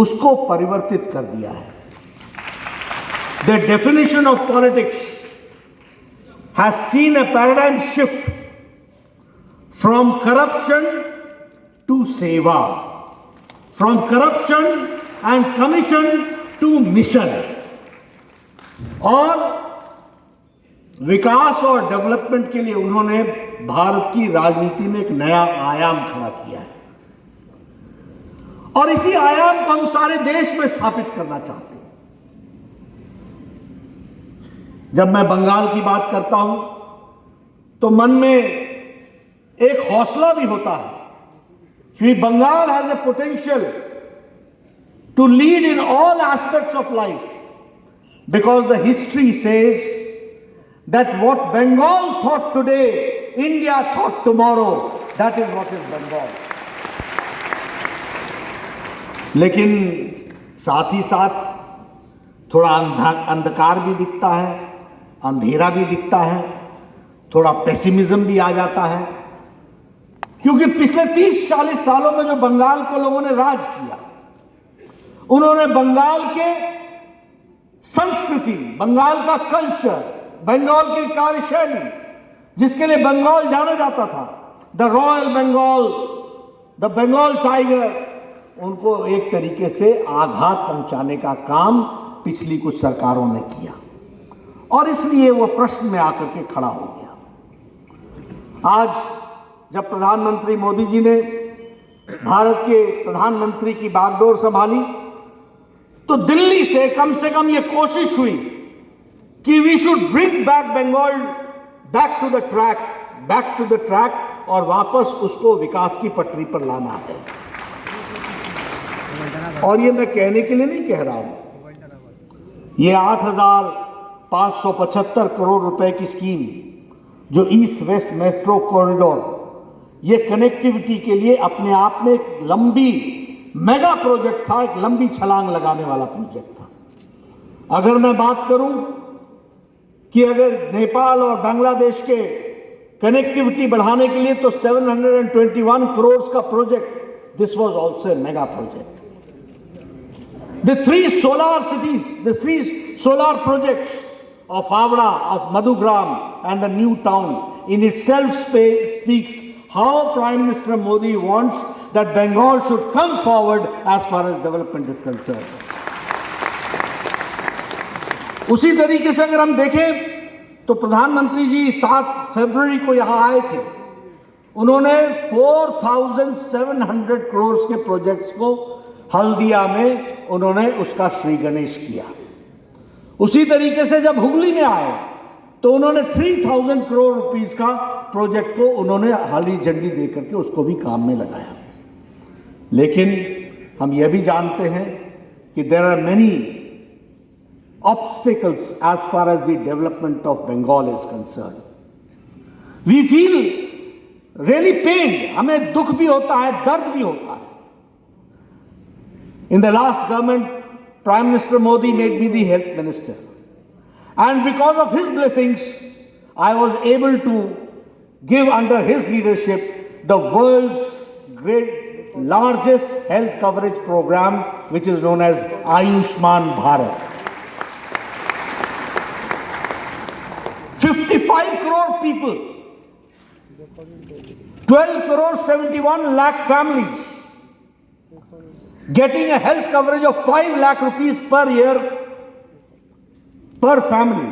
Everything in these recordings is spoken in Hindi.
उसको परिवर्तित कर दिया है। The definition of politics has seen a paradigm shift from corruption to सेवा, from corruption and commission to mission, और विकास और डेवलपमेंट के लिए उन्होंने भारत की राजनीति में एक नया आयाम खड़ा किया है, और इसी आयाम को हम सारे देश में स्थापित करना चाहते हैं। जब मैं बंगाल की बात करता हूं तो मन में एक हौसला भी होता है कि Bengal has a potential to lead in all aspects of life, because the history says that what Bengal thought today, India thought tomorrow. That is what is Bengal. लेकिन साथ ही साथ थोड़ा अंधकार भी दिखता है, अंधेरा भी दिखता है, थोड़ा पेसिमिज्म भी आ जाता है, क्योंकि पिछले 30-40 सालों में जो बंगाल को लोगों ने राज किया, उन्होंने बंगाल के संस्कृति, बंगाल का कल्चर, बंगाल की कार्यशैली, जिसके लिए बंगाल जाना जाता था, the royal Bengal, the Bengal tiger, उनको एक तरीके से आघात पहुंचाने का काम पिछली कुछ सरकारों ने किया, और इसलिए वो प्रश्न में आकर के खड़ा हो गया। आज जब प्रधानमंत्री मोदी जी ने भारत के प्रधानमंत्री की बागडोर संभाली, तो दिल्ली से कम ये कोशिश हुई कि we should bring back Bengal back to the track, और वापस उसको विकास की पटरी पर लाना है। और ये मैं कहने के लिए नहीं कह रहा हूं, ये 8,575 करोड़ रुपए की स्कीम जो ईस्ट वेस्ट मेट्रो कॉरिडोर, ये कनेक्टिविटी के लिए अपने आप में एक लंबी मेगा प्रोजेक्ट था, एक लंबी छलांग लगाने वाला प्रोजेक्ट था। अगर मैं बात करूं कि अगर नेपाल और बांग्लादेश के कनेक्टिविटी बढ़ाने के लिए तो 721 करोड़ का project, this was also a mega project. The 3 solar cities, the 3 solar projects of Havra, of Madhugram and the new town in itself speaks how Prime Minister Modi wants that Bengal should come forward as far as development is concerned. उसी तरीके से अगर हम देखें तो प्रधानमंत्री जी 7 फरवरी को यहां आए थे, उन्होंने 4,700 करोड़ के प्रोजेक्ट्स को हल्दिया में उन्होंने उसका श्री गणेश किया। उसी तरीके से जब हुगली में आए तो उन्होंने 3,000 करोड़ रुपीस का प्रोजेक्ट को उन्होंने हरी झंडी देकर के उसको भी काम में लगाया। लेकिन हम यह भी जानते हैं कि there are many obstacles as far as the development of Bengal is concerned. We feel really pained, हमें दुख भी होता है, दर्द भी होता है। In the last government, Prime Minister Modi made me the health minister, and because of his blessings, I was able to give under his leadership the world's largest health coverage program, which is known as Ayushman Bharat. 55 crore people, 12 crore 71 lakh families getting a health coverage of 5 lakh rupees per year per family,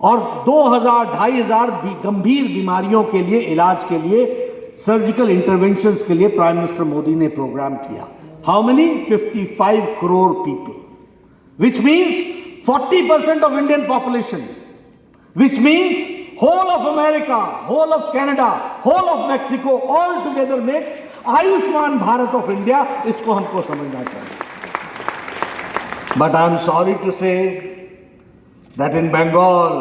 और 2,000-2,500 गंभीर बीमारियों के लिए इलाज के लिए सर्जिकल इंटरवेंशंस के लिए प्राइम मिनिस्टर मोदी ने प्रोग्राम किया। How many? 55 crore people, which means 40% of Indian population, which means whole of America, whole of Canada, whole of Mexico, all together make Ayushman Bharat of India. इसको हमको समझना चाहिए। But I am sorry to say that in Bengal,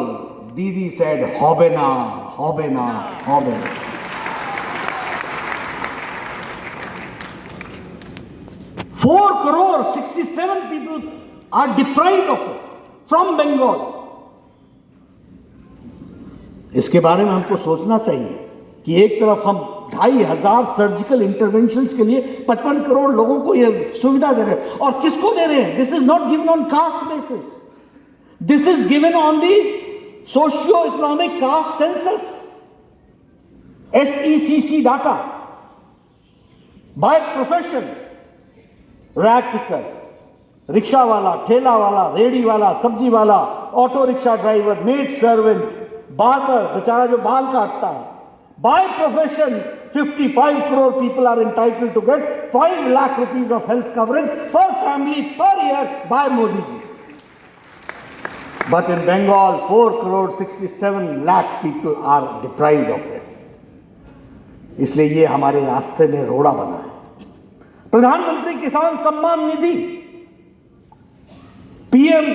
Didi said, "Hobe na, hobe na, hobe na." 4 crore 67 people are deprived of it from Bengal. इसके बारे में हमको सोचना चाहिए कि एक तरफ हम 2,500 सर्जिकल इंटरवेंशंस के लिए 55 करोड़ लोगों को ये सुविधा दे रहे हैं। और किसको दे रहे हैं? This is not given on caste basis, this is given on the socio economic caste census, SECC data, by profession, rag picker, rickshaw वाला, ठेला वाला, रेडी वाला, सब्जी वाला, auto rickshaw driver, maid servant, barber, बेचारा जो बाल काटता है, by profession 55 crore people are entitled to get 5 lakh rupees of health coverage per family per year by Modi ji. But in Bengal 4.67 lakh people are deprived of it. इसलिए ये हमारे रास्ते में रोड़ा बना है। प्रधानमंत्री किसान सम्मान निधि, PM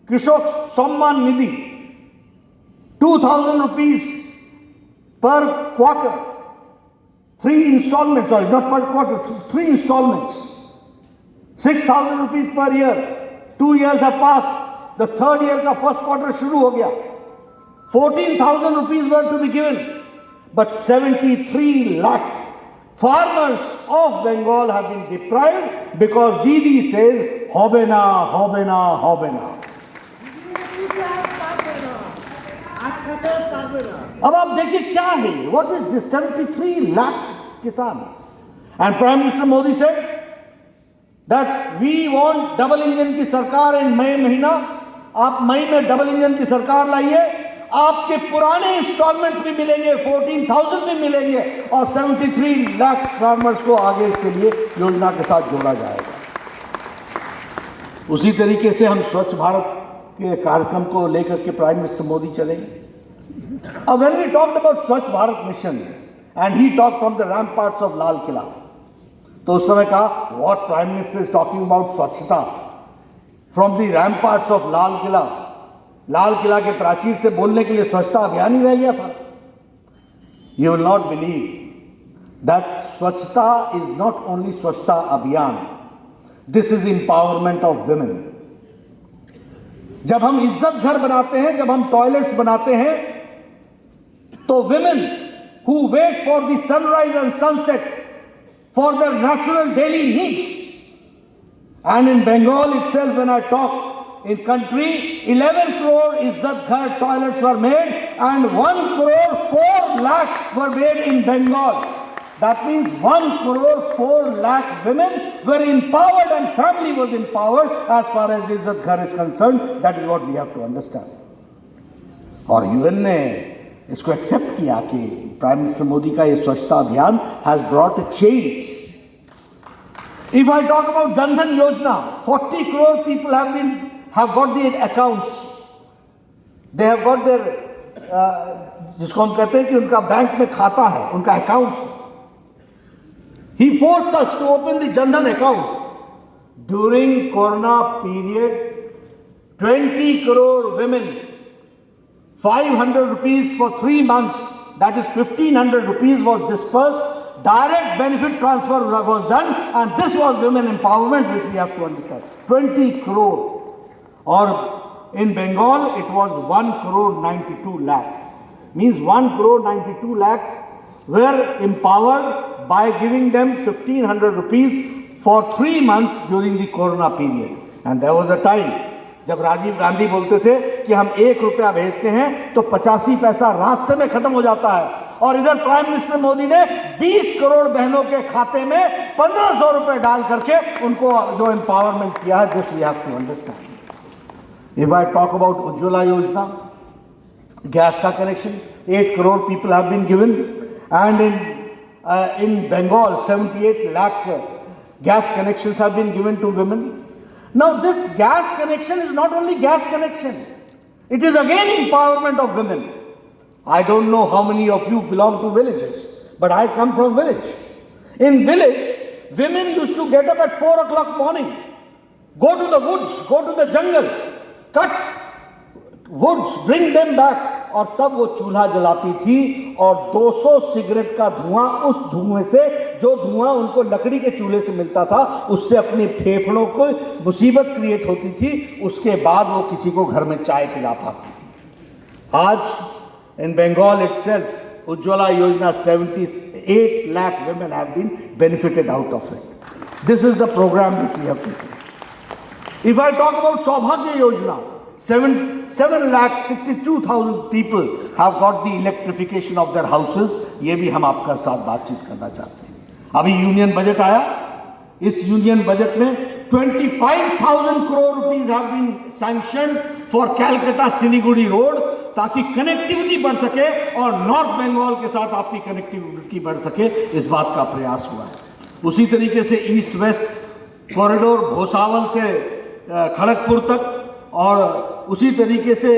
कृषक Samman Nidhi, 2,000 rupees per quarter, 3 installments, sorry, not per quarter, 3 installments, 6,000 rupees per year. 2 years have passed, the third year का first quarter शुरू हो गया, 14,000 rupees were to be given, but 73 lakh farmers of Bengal have been deprived because Didi says, hobe na, hobe na, hobe na. अब आप देखिए क्या है, what is this 73 lakh किसान? And Prime Minister Modi said that we want double engine की सरकार in मई महीना, आप मई में डबल इंजन की सरकार लाइए, आपके पुराने इंस्टॉलमेंट भी मिलेंगे, 14,000 भी मिलेंगे और 73 लाख फार्मर्स को आगे इसके लिए योजना के साथ जोड़ा जाएगा। उसी तरीके से हम स्वच्छ भारत के कार्यक्रम को लेकर के प्राइम मिनिस्टर मोदी चलेंगे। अब when we talked about स्वच्छ Bharat mission and he talked from the ramparts of Lal Qila, तो उस समय कहा what prime minister is talking about स्वच्छता from the ramparts of Lal Qila. Lal Qila के प्राचीर से बोलने के लिए स्वच्छता अभियान ही रह गया था। You will not believe that स्वच्छता is not only स्वच्छता अभियान, this is empowerment of women। जब हम इज्जत घर बनाते हैं, जब हम टॉयलेट्स बनाते हैं, तो women who wait for the sunrise and sunset for their natural daily needs, and in Bengal itself when I talk, in country 11 crore Izzat Ghar toilets were made and 1 crore 4 lakh were made in Bengal. That means 1 crore 4 lakh women were empowered and family was empowered as far as Izzat Ghar is concerned. That is what we have to understand. और UN ने इसको एक्सेप्ट किया कि प्राइम मिनिस्टर मोदी का ये स्वच्छता अभियान has brought a change. If I talk about Jan Dhan Yojana, 40 crore people have got their accounts. They have got their जिसको हम कहते हैं कि उनका बैंक में खाता है, उनका account. He forced us to open the Jan Dhan account. During Corona period, 20 crore women, 500 rupees for 3 months, that is 1,500 rupees was dispersed. Direct benefit transfer was done and this was women empowerment, which we have to understand. 20 crore. Or in Bengal, it was 1 crore 92 lakhs. Means 1 crore 92 lakhs were empowered by giving them 1,500 rupees for 3 months during the Corona period. And there was a time जब राजीव गांधी बोलते थे कि हम 1 रुपया भेजते हैं तो 85 पैसा रास्ते में खत्म हो जाता है, और इधर प्राइम मिनिस्टर मोदी ने 20 करोड़ बहनों के खाते में 1,500 रुपए डाल करके उनको जो एम्पावरमेंट किया है, this we have to understand. If I talk about Ujjwala Yojana, gas ka connection, 8 crore people have been given, and in Bengal 78 lakh gas connections have been given to women. Now this gas connection is not only gas connection, it is again empowerment of women. I don't know how many of you belong to villages, but I come from village. In village, women used to get up at 4 o'clock morning, go to the woods, go to the jungle, cut woods, bring them back, और तब वो चूल्हा जलाती थी और 200 सिगरेट का धुआं, उस धुएं से जो धुआं उनको लकड़ी के चूल्हे से मिलता था, उससे अपने फेफड़ों को मुसीबत क्रिएट होती थी। उसके बाद वो किसी को घर में चाय पिला पाती थी। आज इन Bengal itself Ujjwala Yojana, 78 lakh women have been benefited out of it. This is the program which we have taken. If I talk about Saubhagya Yojana, 7,62,000 people have got the electrification of their houses. ये भी हम आपका साथ बातचीत करना चाहते हैं. अभी यूनियन बजट आया, इस यूनियन बजट में 25,000 crore rupees have been sanctioned for Calcutta Siliguri road, ताकि कनेक्टिविटी बढ़ सके और नॉर्थ बंगाल के साथ आपकी कनेक्टिविटी बढ़ सके, इस बात का प्रयास हुआ है. उसी तरीके से ईस्ट वेस्ट कॉरिडोर भोसावल से खड़गपुर तक, और उसी तरीके से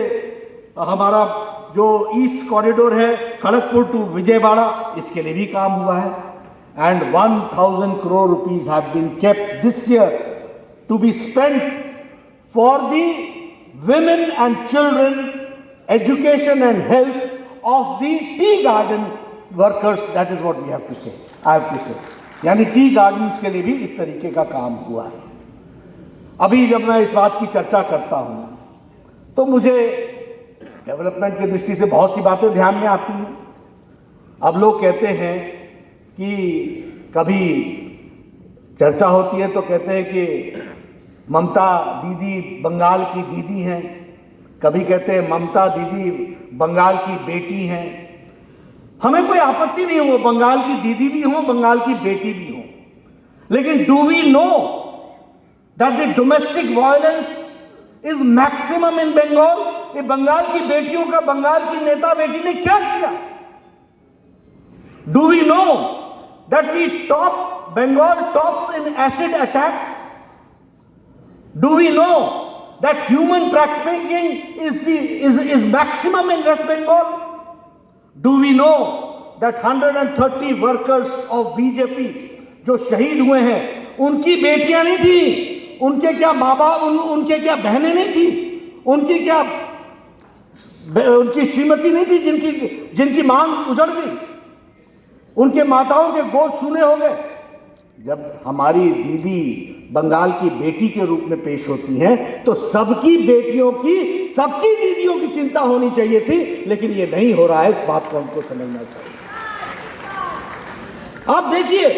हमारा जो ईस्ट कॉरिडोर है खड़गपुर टू विजयवाड़ा, इसके लिए भी काम हुआ है. And 1,000 crore rupees have been kept this year to be spent for the women and children education and health of the tea garden workers. That is what we have to say. I have to say. यानी टी गार्डन्स के लिए भी इस तरीके का काम हुआ है. अभी जब मैं इस बात की चर्चा करता हूं तो मुझे डेवलपमेंट की दृष्टि से बहुत सी बातें ध्यान में आती हैं. अब लोग कहते हैं कि कभी चर्चा होती है तो कहते हैं कि ममता दीदी बंगाल की दीदी हैं, कभी कहते हैं ममता दीदी बंगाल की बेटी हैं. हमें कोई आपत्ति नहीं हो, बंगाल की दीदी भी हो, बंगाल की बेटी भी हो, लेकिन do we know that the domestic violence is maximum in Bengal? ये बंगाल की बेटियों का बंगाल की नेता बेटी ने क्या किया? Do we know that we top, Bengal tops in acid attacks? Do we know that human trafficking is maximum in West Bengal? Do we know that 130 workers of BJP जो शहीद हुए हैं, उनकी बेटियां नहीं थी, उनके क्या माँ बाप, उनके क्या बहनें नहीं थी, उनकी श्रीमती नहीं थी जिनकी मांग उजड़ गई, उनके माताओं के गोद सूने हो गए. जब हमारी दीदी बंगाल की बेटी के रूप में पेश होती हैं तो सबकी बेटियों की, सबकी दीदियों की चिंता होनी चाहिए थी, लेकिन ये नहीं हो रहा है. इस बात को हमको समझना चाहिए. आप देखिए,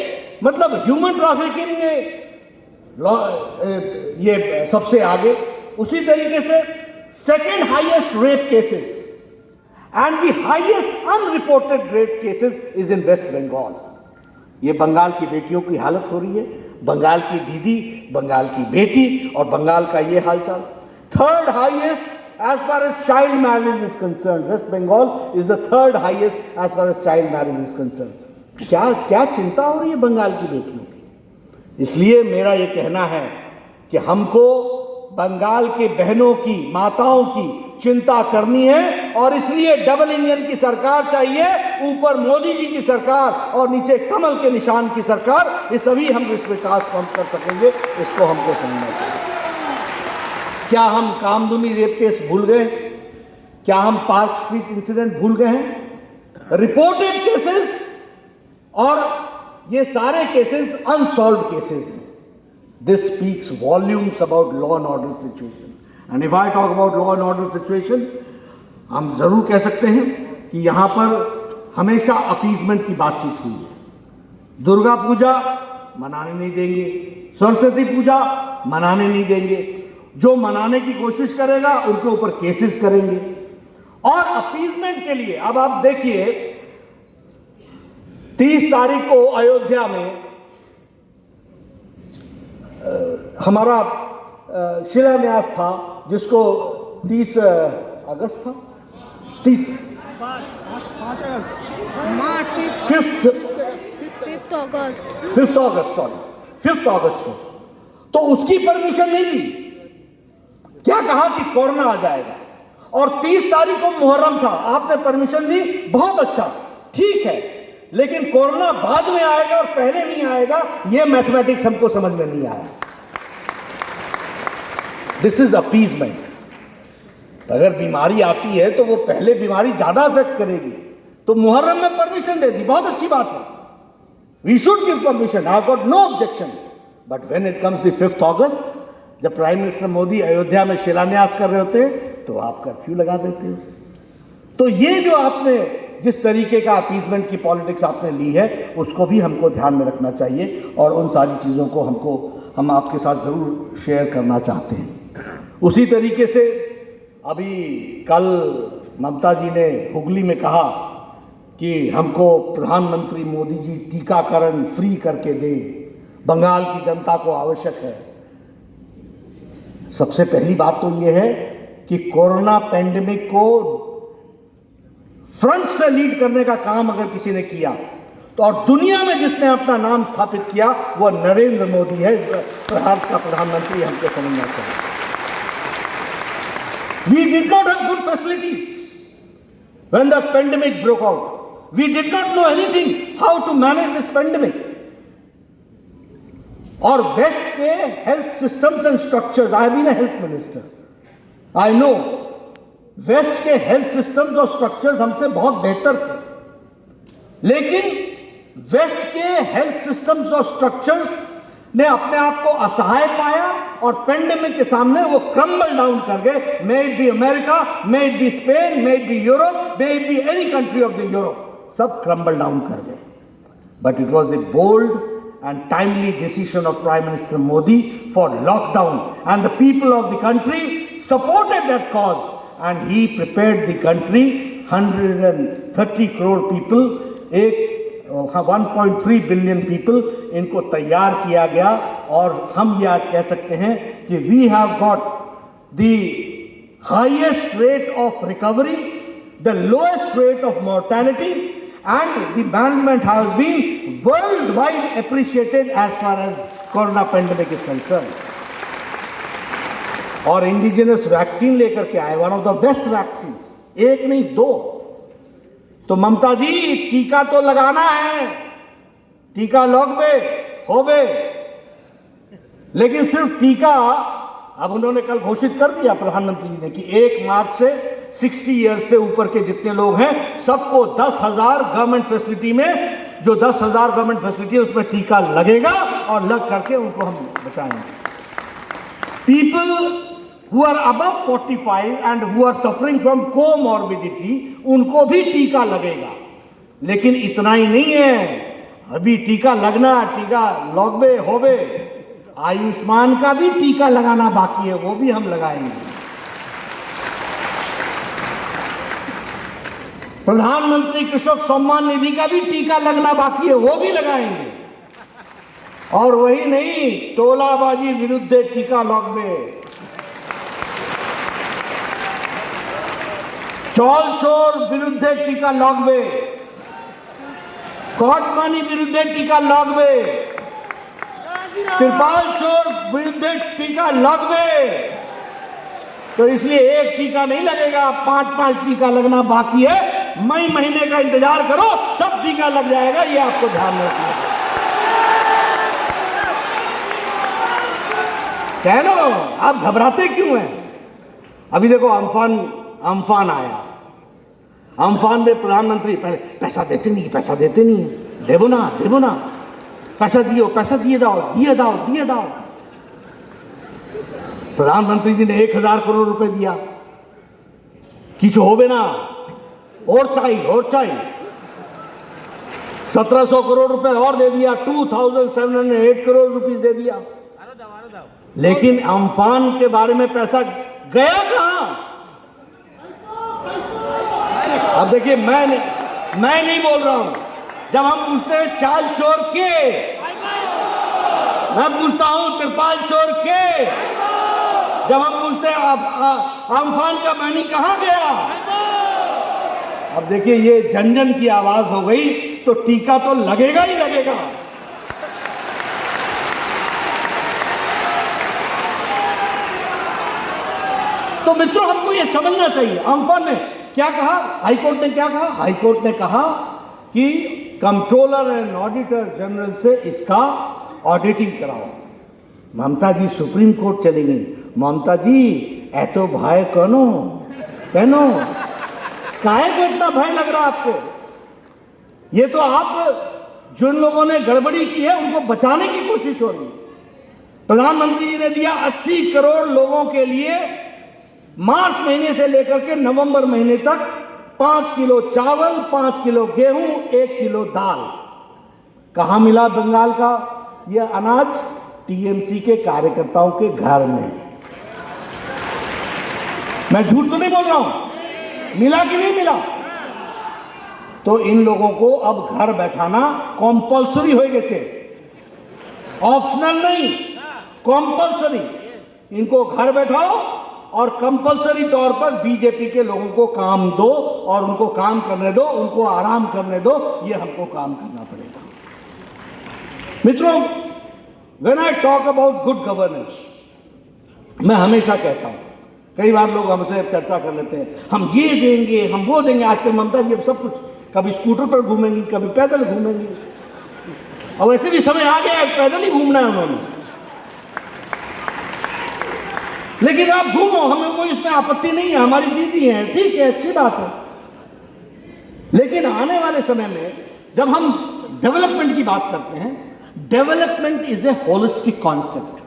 मतलब ह्यूमन ट्रैफिकिंग में ये सबसे आगे. उसी तरीके से second highest rape cases and the highest unreported rape cases is in west Bengal. ये बंगाल की बेटियों की हालत हो रही है, बंगाल की दीदी, बंगाल की बेटी, और बंगाल का ये हालचाल. Third highest as far as child marriage is concern, west Bengal is the third highest as far as child marriage is concern. क्या चिंता हो रही है बंगाल की बेटियों की? इसलिए मेरा ये कहना है कि हमको बंगाल के बहनों की, माताओं की चिंता करनी है, और इसलिए डबल इंजन की सरकार चाहिए. ऊपर मोदी जी की सरकार और नीचे कमल के निशान की सरकार. ये तभी हम इस विकास को हम कर सकेंगे. इसको हमको समझना चाहिए. क्या हम कामदुनी रेप केस भूल गए? क्या हम पार्क स्ट्रीट इंसिडेंट भूल गए हैं? रिपोर्टेड केसेस, और ये सारे केसेस अनसॉल्व्ड केसेस हैं. This speaks volumes about law and order situation. And if I talk about law and order situation, हम जरूर कह सकते हैं कि यहाँ पर हमेशा अपीजमेंट की बातचीत हुई है. दुर्गा पूजा मनाने नहीं देंगे, सरस्वती पूजा मनाने नहीं देंगे, जो मनाने की कोशिश करेगा उनके ऊपर केसेस करेंगे. और अपीजमेंट के लिए अब आप देखिए, 30 तारीख को अयोध्या में हमारा शिलान्यास था, जिसको 30 अगस्त था, 5 अगस्त को. तो उसकी परमिशन नहीं दी. क्या कहा कि कोरोना आ जाएगा, और 30 तारीख को मुहर्रम था, आपने परमिशन दी, बहुत अच्छा, ठीक है, लेकिन कोरोना बाद में आएगा और पहले नहीं आएगा, ये मैथमेटिक्स हमको समझ में नहीं आया. This is appeasement. अगर बीमारी आती है तो वो पहले बीमारी ज्यादा अफेक्ट करेगी, तो मुहर्रम में परमिशन दे दी, बहुत अच्छी बात है. We should give permission, I have got no objection. But when it comes the 5 August, जब प्राइम मिनिस्टर मोदी अयोध्या में शिलान्यास कर रहे होते, तो आप कर्फ्यू लगा देते हो. तो ये जो आपने जिस तरीके का अपीजमेंट की पॉलिटिक्स आपने ली है उसको भी हमको ध्यान में रखना चाहिए और उन सारी चीज़ों को हम आपके साथ ज़रूर शेयर करना चाहते हैं। उसी तरीके से अभी कल ममता जी ने हुगली में कहा कि हमको प्रधानमंत्री मोदी जी टीकाकरण फ्री करके दें, बंगाल की जनता को आवश्यक है। सबसे पहली बात तो ये है कि कोरोना पैंडेमिक को फ्रंट से लीड करने का काम अगर किसी ने किया तो और दुनिया में जिसने अपना नाम स्थापित किया वो नरेंद्र मोदी है, भारत का प्रधानमंत्री। हमको समझना चाहिए। We did not have good facilities when the pandemic broke out. We did not know anything how to manage this pandemic. और वेस्ट के health systems and structures, I have been a health minister, I know west के हेल्थ सिस्टम्स और स्ट्रक्चर्स हमसे बहुत बेहतर थे, लेकिन वेस्ट के हेल्थ सिस्टम्स और स्ट्रक्चर्स ने अपने आप को असहाय पाया और पेंडेमिक के सामने वो क्रम्बल डाउन कर गए। May it be America, may it be Spain, may it be Europe, may it be any country of the Europe, सब क्रम्बल डाउन कर गए। But it was the bold and timely decision of Prime Minister Modi for lockdown, and the people of the country supported that cause, and he prepared the country, 130 crore people, 1.3 billion people, इनको तैयार किया गया। और हम ये आज कह सकते हैं कि we have got the highest rate of recovery, the lowest rate of mortality, and the management has been worldwide appreciated as far as corona pandemic is concerned. और इंडिजिनस वैक्सीन लेकर के आए, one of the best vaccine, एक नहीं दो। तो ममता जी टीका तो लगाना है, टीका लगबे होबे, लेकिन सिर्फ टीका अब उन्होंने कल घोषित कर दिया प्रधानमंत्री जी ने कि 1 मार्च से 60 ईयर्स से ऊपर के जितने लोग हैं सबको 10,000 गवर्नमेंट फैसिलिटी में, जो 10,000 गवर्नमेंट फैसिलिटी है उसमें टीका लगेगा और लग करके उनको हम बचाएंगे। People who are above 45 and who are suffering from comorbidity, उनको भी टीका लगेगा। लेकिन इतना ही नहीं है, अभी टीका लगना, टीका लगबे होबे, आयुष्मान का भी टीका लगाना बाकी है, वो भी हम लगाएंगे। प्रधानमंत्री कृषक सम्मान निधि का भी टीका लगना बाकी है, वो भी लगाएंगे। और वही नहीं, टोलाबाजी विरुद्ध टीका लगबे, चौल चोर विरुद्ध टीका लगबे, कॉटमानी विरुद्ध टीका लगबे, त्रिपाल चोर विरुद्ध टीका लगबे। तो इसलिए एक टीका नहीं लगेगा, 5-5 टीका लगना बाकी है। मई महीने का इंतजार करो, सब टीका लग जाएगा, ये आपको ध्यान में रखना है। कह लो, आप घबराते क्यों हैं? अभी देखो अम्फान आया, अम्फान में प्रधानमंत्री पहले पैसा देते नहीं है, देवो ना, पैसा दिए दाओ। प्रधानमंत्री जी ने 1,000 करोड़ रुपए दिया, किछु होबे ना, और चाहिए 1700 करोड़ रुपए और दे दिया, 2,708 करोड़ रुपीस दे दिया। लेकिन अम्फान के बारे में पैसा गया कहां? अब देखिए, मैं नहीं बोल रहा हूं। जब हम पूछते हैं चाल चोर के, मैं पूछता हूं त्रिपाल चोर के। जब हम पूछते हैं अम्फान का मनी कहां गया? अब देखिए, ये जन की आवाज हो गई, तो टीका तो लगेगा ही लगेगा। तो मित्रों, हमको ये समझना चाहिए, अम्फान ने क्या कहा, हाईकोर्ट ने क्या कहा? हाईकोर्ट ने कहा कि कंट्रोलर एंड ऑडिटर जनरल से इसका ऑडिटिंग कराओ। ममता जी सुप्रीम कोर्ट चली गई। ममता जी ऐतो भय कहनो काहे को इतना भय लग रहा आपको? ये तो आप जिन लोगों ने गड़बड़ी की है उनको बचाने की कोशिश हो रही है। प्रधानमंत्री जी ने दिया 80 करोड़ लोगों के लिए मार्च महीने से लेकर के नवंबर महीने तक 5 किलो चावल, 5 किलो गेहूं, 1 किलो दाल। कहां मिला बंगाल का यह अनाज? टीएमसी के कार्यकर्ताओं के घर में। मैं झूठ तो नहीं बोल रहा हूं, मिला कि नहीं मिला? तो इन लोगों को अब घर बैठाना कंपल्सरी हो गए थे, ऑप्शनल नहीं, कंपल्सरी। इनको घर बैठाओ और कंपल्सरी तौर पर बीजेपी के लोगों को काम दो और उनको काम करने दो, उनको आराम करने दो, ये हमको काम करना पड़ेगा। मित्रों, when I talk about good governance, मैं हमेशा कहता हूं, कई बार लोग हमसे चर्चा कर लेते हैं, हम ये देंगे, हम वो देंगे। आजकल ममता जी सब कुछ, कभी स्कूटर पर घूमेंगी, कभी पैदल घूमेंगी, और वैसे भी समय आ गया है पैदल ही घूमना है उन्होंने। लेकिन आप घूमो, हमें कोई इसमें आपत्ति नहीं है, हमारी दीदी है, ठीक है, अच्छी बात है। लेकिन आने वाले समय में जब हम डेवलपमेंट की बात करते हैं, development is a holistic concept,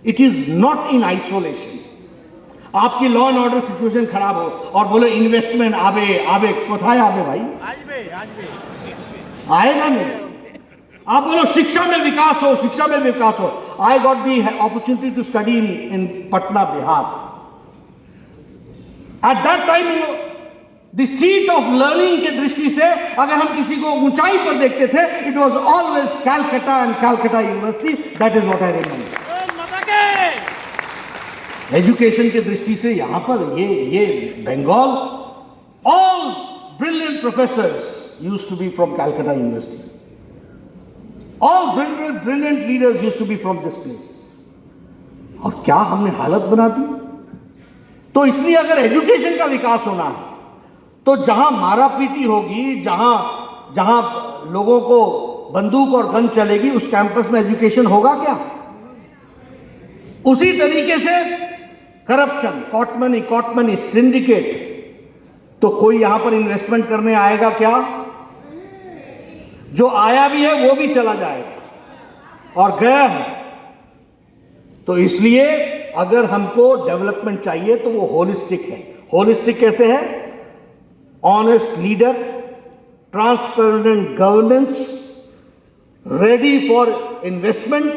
it is not in isolation. आपकी लॉ एंड ऑर्डर सिचुएशन खराब हो और बोलो इन्वेस्टमेंट आवे आवे, कोথায় आवे भाई? आएगा नहीं। आप बोलो शिक्षा में विकास हो, शिक्षा में विकास हो। I got the opportunity to study in Patna, Bihar. At that time the seat of learning के दृष्टि से अगर हम किसी को ऊंचाई पर देखते थे, it was always Calcutta and Calcutta university. That is what I remember. Education की दृष्टि से यहां पर ये Bengal, all brilliant professors used to be from Calcutta university, all brilliant leaders used to be from this place. और क्या हमने हालत बना दी? तो इसलिए अगर एजुकेशन का विकास होना है तो जहां मारापीटी होगी, जहां लोगों को बंदूक और गन चलेगी, उस कैंपस में एजुकेशन होगा क्या? उसी तरीके से करप्शन, कॉट मनी, सिंडिकेट, तो कोई यहां पर इन्वेस्टमेंट करने आएगा क्या? जो आया भी है वो भी चला जाएगा और गया है। तो इसलिए अगर हमको डेवलपमेंट चाहिए तो वो होलिस्टिक है। होलिस्टिक कैसे है? Honest leader, transparent governance, ready for investment,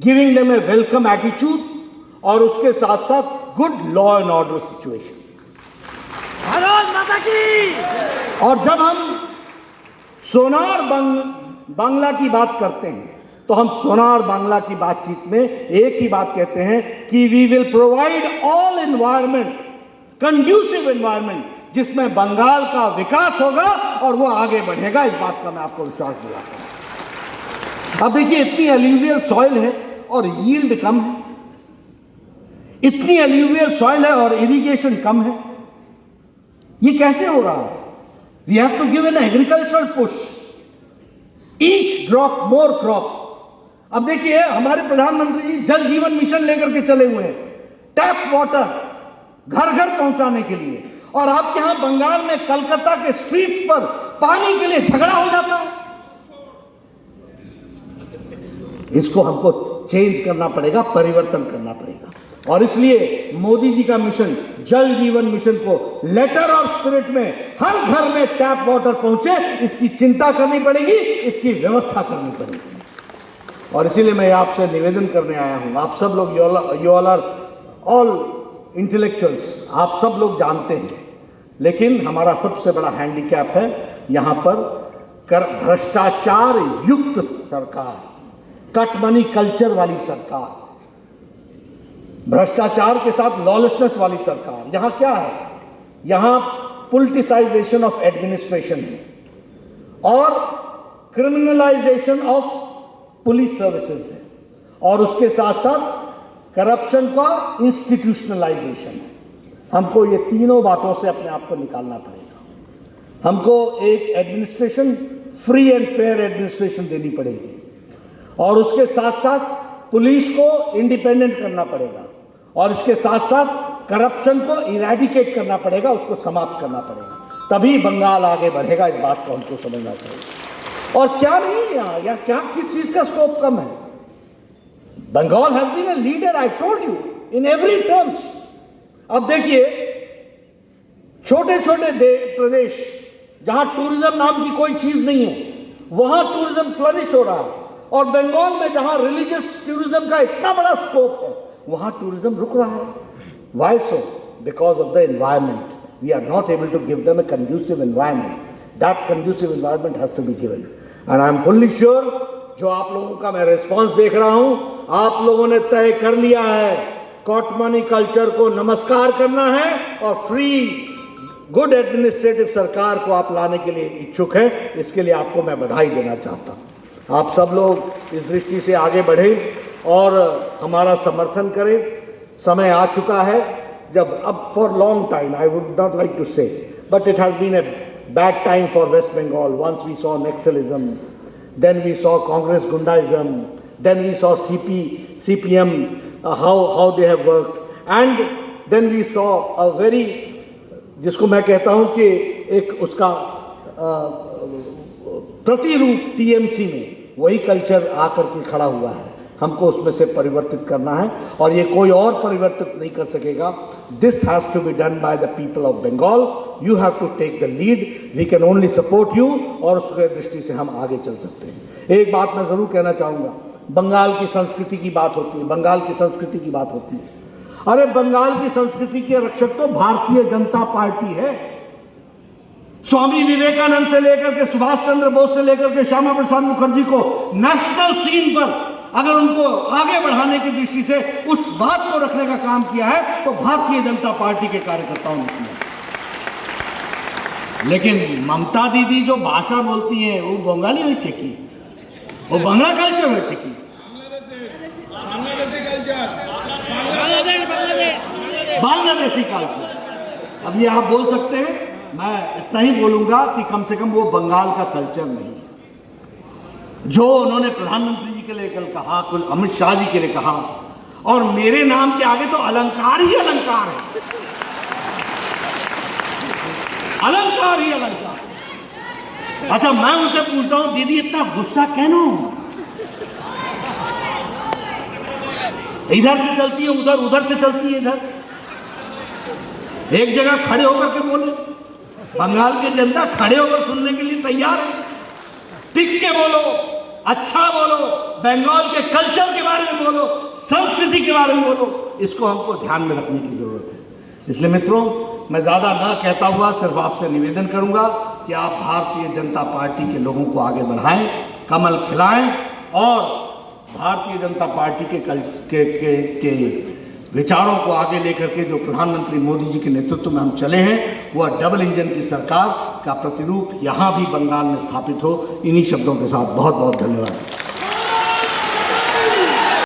giving them A welcome attitude, और उसके साथ साथ good law and order situation. Bharat माता की। और जब हम सोनार बांग्ला की बात करते हैं तो हम सोनार बांग्ला की बातचीत में एक ही बात कहते हैं कि we will provide all environment, conducive environment, जिसमें बंगाल का विकास होगा और वो आगे बढ़ेगा। इस बात का मैं आपको विश्वास दिलाता हूं। अब देखिए, इतनी एल्यूवियल सॉइल है और यील्ड कम है, इतनी एल्यूवियल सॉइल है और इरिगेशन कम है, ये कैसे हो रहा है? We have to give an agricultural push, each drop more crop. अब देखिए, हमारे प्रधानमंत्री जी जल जीवन मिशन लेकर के चले हुए हैं, टैप वाटर घर घर पहुंचाने के लिए, और आपके यहां बंगाल में कलकत्ता के स्ट्रीट पर पानी के लिए झगड़ा हो जाता है। इसको हमको चेंज करना पड़ेगा, परिवर्तन करना पड़ेगा। और इसलिए मोदी जी का मिशन, जल जीवन मिशन को लेटर और स्पिरिट में हर घर में टैप वाटर पहुंचे, इसकी चिंता करनी पड़ेगी, इसकी व्यवस्था करनी पड़ेगी। और इसीलिए मैं आपसे निवेदन करने आया हूं, आप सब लोग, you all are all intellectuals, आप सब लोग जानते हैं, लेकिन हमारा सबसे बड़ा हैंडीकैप है यहां पर भ्रष्टाचार युक्त सरकार, कट मनी कल्चर वाली सरकार, भ्रष्टाचार के साथ लॉलेसनेस वाली सरकार। यहां क्या है? यहां पॉलिटिसाइजेशन ऑफ एडमिनिस्ट्रेशन है और क्रिमिनलाइजेशन ऑफ पुलिस सर्विसेज है, और उसके साथ साथ करप्शन का इंस्टीट्यूशनलाइजेशन है। हमको ये तीनों बातों से अपने आप को निकालना पड़ेगा। हमको एक administration, free and fair administration देनी पड़ेगी, और उसके साथ साथ पुलिस को इंडिपेंडेंट करना पड़ेगा, और इसके साथ साथ करप्शन को इरेडिकेट करना पड़ेगा, उसको समाप्त करना पड़ेगा। तभी बंगाल आगे बढ़ेगा। इस बात को हमको समझना चाहिए। और क्या नहीं या क्या किस चीज का स्कोप कम है? Bengal has been a leader, I told you, in every terms. अब देखिए, छोटे छोटे प्रदेश जहां टूरिज्म नाम की कोई चीज नहीं है, वहां टूरिज्म फ्लरिश हो रहा है। और बंगाल में जहां रिलीजियस टूरिज्म का इतना बड़ा स्कोप है, वहां टूरिज्म रुक रहा है। Why so? Because of the environment. We are not able to give them a conducive environment. That conducive environment has to be given. And I am fully sure, जो आप लोगों का मैं रिस्पॉन्स देख रहा हूं, आप लोगों ने तय कर लिया है कॉटमनी कल्चर को नमस्कार करना है और फ्री गुड एडमिनिस्ट्रेटिव सरकार को आप लाने के लिए इच्छुक हैं। इसके लिए आपको मैं बधाई देना चाहता हूं। आप सब लोग इस दृष्टि से आगे बढ़ें और हमारा समर्थन करें। समय आ चुका है जब अब for long time, I would not like to say, but it has been a bad time for West Bengal. Once we saw naxalism, then we saw Congress Gundaism, then we saw CPM, how they have worked, and then we saw a very, जिसको मैं कहता हूँ कि एक उसका प्रतिरूप TMC में वही कल्चर आकर के खड़ा हुआ है। हमको उसमें से परिवर्तित करना है और ये कोई और परिवर्तित नहीं कर सकेगा। This has to be done by the people of Bengal. You have to take the lead, we can only support you, और उसके दृष्टि से हम आगे चल सकते हैं। एक बात मैं ज़रूर कहना चाहूँगा, बंगाल की संस्कृति की बात होती है, बंगाल की संस्कृति की बात होती है। अरे बंगाल की संस्कृति के रक्षक तो भारतीय जनता पार्टी है। स्वामी विवेकानंद से लेकर के सुभाष चंद्र बोस से लेकर के श्यामा प्रसाद मुखर्जी को नेशनल सीन पर अगर उनको आगे बढ़ाने की दृष्टि से उस बात को रखने का काम किया है तो भारतीय जनता पार्टी के कार्यकर्ताओं ने किया। लेकिन ममता दीदी जो भाषा बोलती हैं वो बंगाली हो चेकी, वो बांग्ला कल्चर हो चेकी, बांग्लादेशी कल्चर। अब ये आप बोल सकते हैं, मैं इतना ही बोलूंगा कि कम से कम वो बंगाल का कल्चर नहीं है। जो उन्होंने प्रधानमंत्री जी के लिए कल कहा, कुल अमित शाह जी के लिए कहा, और मेरे नाम के आगे तो अलंकार ही अलंकार है, अलंकार ही अलंकार। अच्छा, मैं उनसे पूछता हूं, दीदी इतना गुस्सा क्यों? इधर से चलती है उधर, उधर से चलती है इधर। एक जगह खड़े होकर के बोलो, बंगाल की जनता खड़े होकर सुनने के लिए तैयार है। टिक के बोलो, अच्छा बोलो, बंगाल के कल्चर के बारे में बोलो, संस्कृति के बारे में बोलो। इसको हमको ध्यान में रखने की जरूरत है। इसलिए मित्रों, मैं ज़्यादा ना कहता हुआ सिर्फ आपसे निवेदन करूंगा कि आप भारतीय जनता पार्टी के लोगों को आगे बढ़ाएं, कमल खिलाएं और भारतीय जनता पार्टी के विचारों को आगे लेकर के जो प्रधानमंत्री मोदी जी के नेतृत्व में हम चले हैं, वह डबल इंजन की सरकार का प्रतिरूप यहाँ भी बंगाल में स्थापित हो। इन्हीं शब्दों के साथ बहुत बहुत धन्यवाद।